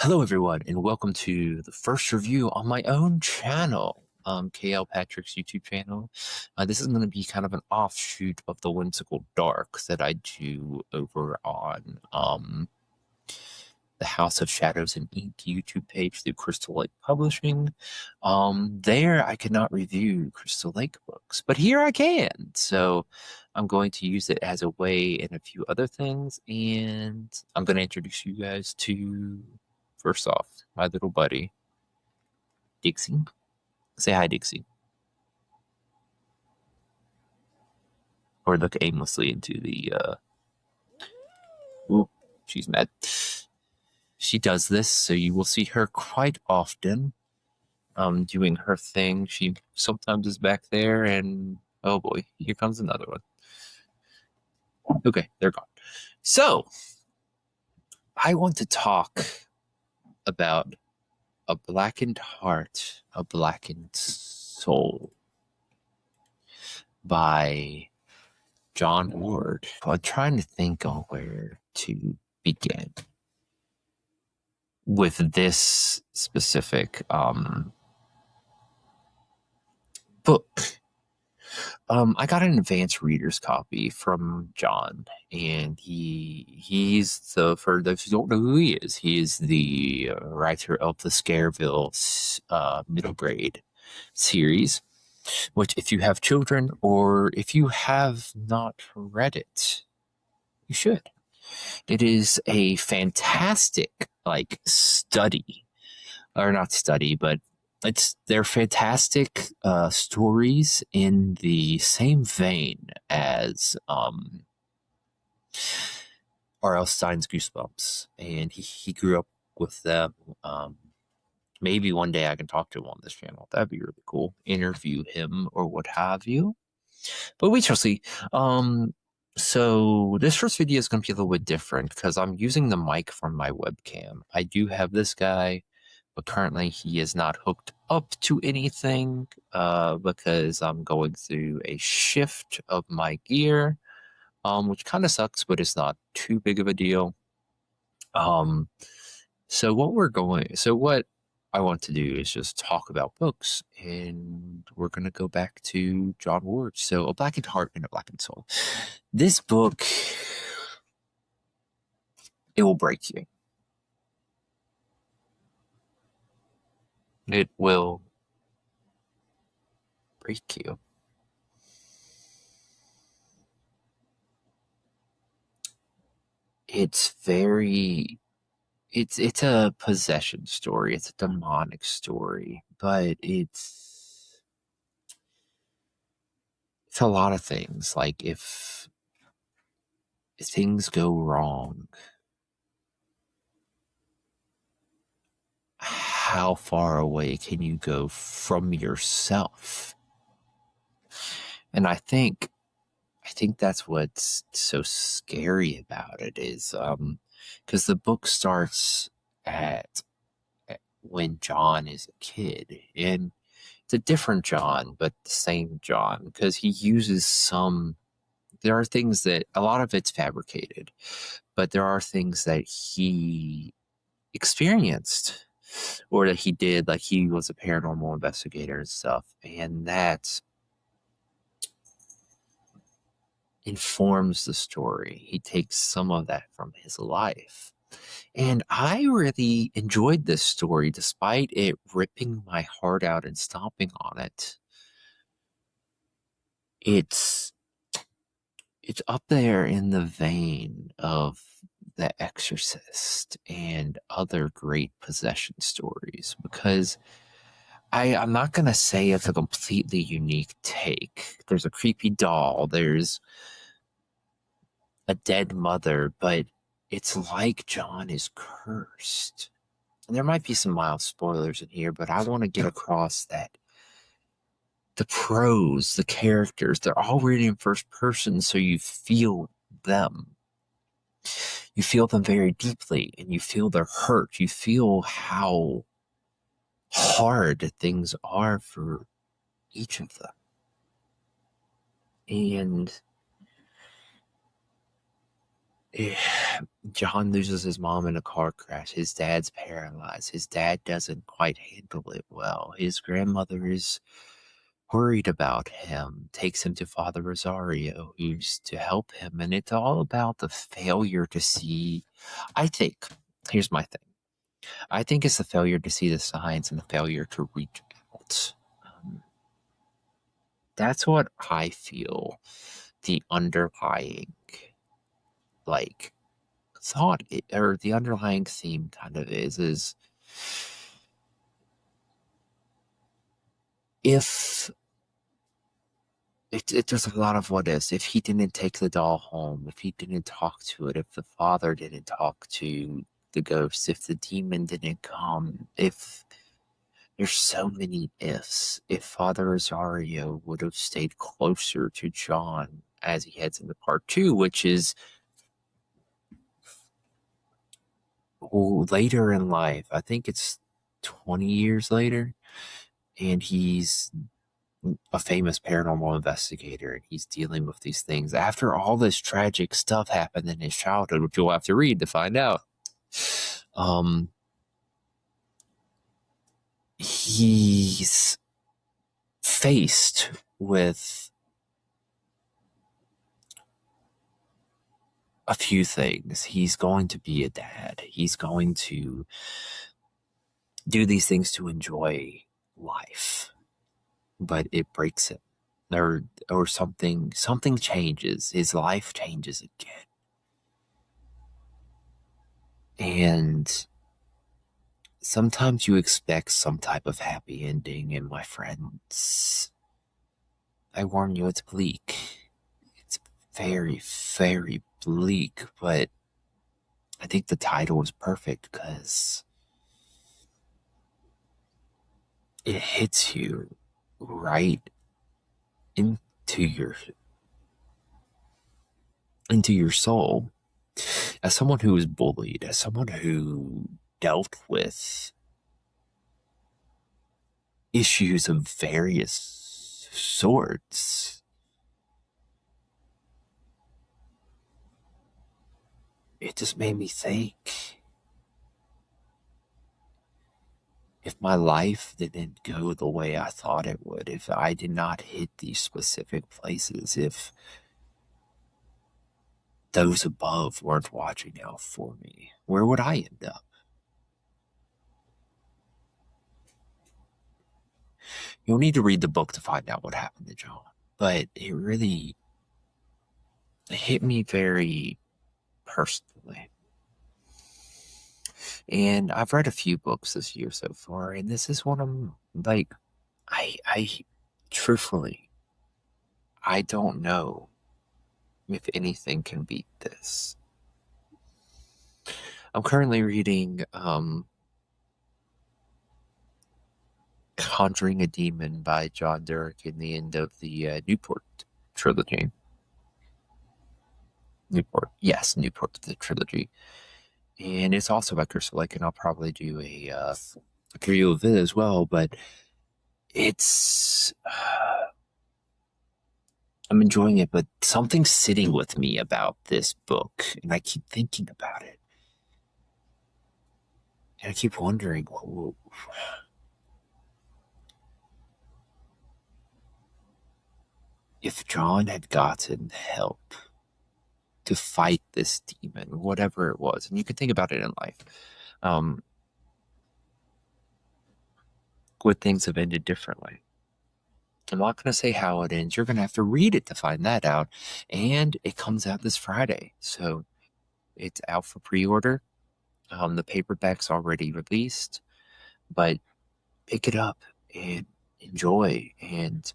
Hello, everyone, and welcome to the first review on my own channel, KL Patrick's YouTube channel. This is going to be kind of an offshoot of the Whimsical Dark that I do over on the House of Shadows and Ink YouTube page through Crystal Lake Publishing. There, I could not review Crystal Lake books, but here I can. So I'm going to use it as a way in a few other things, and I'm going to introduce you guys to. First off, my little buddy, Dixie. Say hi, Dixie. Or look aimlessly into the, ooh, she's mad. She does this, so you will see her quite often, doing her thing. She sometimes is back there, and oh boy, here comes another one. Okay, they're gone. So, I want to talk about A Blackened Heart, A Blackened Soul by John Ward. I'm trying to think on where to begin with this specific book. I got an advanced reader's copy from John, and he's the, for those who don't know who he is the writer of the Scareville middle grade series, which if you have children or if you have not read it, you should. It is a fantastic study, or not study, but they're fantastic stories in the same vein as R.L. Stein's Goosebumps, and he grew up with them. Maybe one day I can talk to him on this channel. That'd be really cool. Interview him or what have you. But we shall see. So this first video is going to be a little bit different because I'm using the mic from my webcam. I do have this guy, but currently he is not hooked up to anything because I'm going through a shift of my gear, which kind of sucks, but it's not too big of a deal. So what I want to do is just talk about books, and we're going to go back to John Ward. So, A Blackened Heart and a Blackened Soul. This book, it will break you. It will break you. It's a possession story. It's a demonic story, but it's a lot of things. Like if things go wrong, how far away can you go from yourself? And I think that's what's so scary about it is because the book starts at when John is a kid, and it's a different John but the same John, because he uses there are things that a lot of it's fabricated, but there are things that he experienced or that he did, like he was a paranormal investigator and stuff, and that informs the story. He takes some of that from his life. And I really enjoyed this story despite it ripping my heart out and stomping on it. It's up there in the vein of The Exorcist and other great possession stories, because I'm not going to say it's a completely unique take. There's a creepy doll, there's a dead mother, but it's like John is cursed. And there might be some mild spoilers in here, but I want to get across that the prose, the characters, they're all written in first person, so you feel them. You feel them very deeply, and you feel their hurt. You feel how hard things are for each of them. And John loses his mom in a car crash. His dad's paralyzed. His dad doesn't quite handle it well. His grandmother is worried about him, takes him to Father Rosario, who's to help him. And it's all about the failure to see. I think, here's my thing. I think it's the failure to see the signs and the failure to reach out. That's what I feel the underlying, like, thought or the underlying theme kind of is if there's a lot of what ifs. If he didn't take the doll home, if he didn't talk to it, if the father didn't talk to the ghost, if the demon didn't come, if there's so many ifs. If Father Rosario would have stayed closer to John as he heads into part 2, which is later in life, I think it's 20 years later, and he's a famous paranormal investigator and he's dealing with these things after all this tragic stuff happened in his childhood, which you'll have to read to find out. He's faced with a few things. He's going to be a dad. He's going to do these things to enjoy life, but it breaks him, or something changes. His life changes again, and sometimes you expect some type of happy ending, and my friends, I warn you, it's bleak. It's very, very bleak, but I think the title is perfect because it hits you right into your soul. As someone who was bullied, as someone who dealt with issues of various sorts, it just made me think, if my life didn't go the way I thought it would, if I did not hit these specific places, if those above weren't watching out for me, where would I end up? You'll need to read the book to find out what happened to John, but it really hit me very personally. And I've read a few books this year so far, and this is one of them. Like, I truthfully, I don't know if anything can beat this. I'm currently reading Conjuring a Demon by John Derrick in the end of the Newport trilogy. Newport, the trilogy. And it's also by Crystal Lake, and I'll probably do a review of it as well, but it's... I'm enjoying it, but something's sitting with me about this book, and I keep thinking about it. And I keep wondering, if John had gotten help to fight this demon, whatever it was, and you can think about it in life, would things have ended differently? I'm not going to say how it ends. You're going to have to read it to find that out. And it comes out this Friday. So it's out for pre-order. The paperback's already released. But pick it up and enjoy and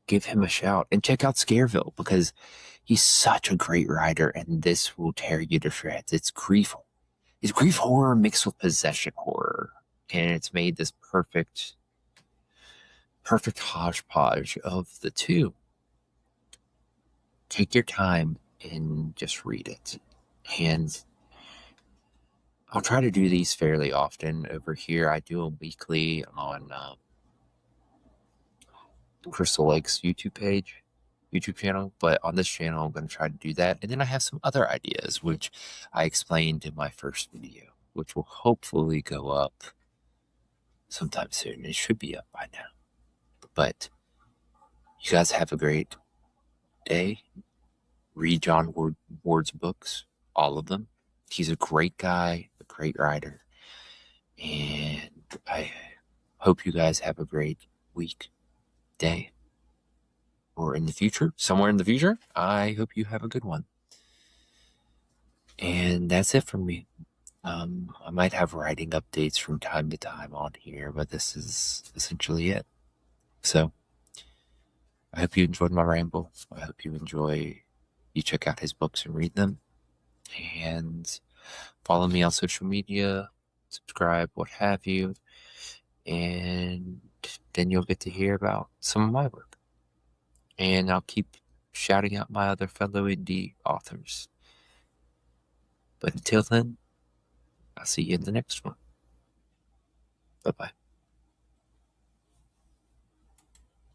give him a shout. And check out Scareville because he's such a great writer. And this will tear you to shreds. It's grief horror mixed with possession horror. And it's made this perfect hodgepodge of the two. Take your time and just read it. And I'll try to do these fairly often over here. I do them weekly on Crystal Lake's YouTube page. YouTube channel, but on this channel, I'm going to try to do that. And then I have some other ideas, which I explained in my first video, which will hopefully go up sometime soon. It should be up by now. But you guys have a great day. Read John Ward's books, all of them. He's a great guy, a great writer. And I hope you guys have a great week, day, or in the future, somewhere in the future. I hope you have a good one. And that's it from me. I might have writing updates from time to time on here, but this is essentially it. So I hope you enjoyed my ramble. I hope you check out his books and read them. And follow me on social media, subscribe, what have you. And then you'll get to hear about some of my work. And I'll keep shouting out my other fellow indie authors. But until then, I'll see you in the next one. Bye-bye.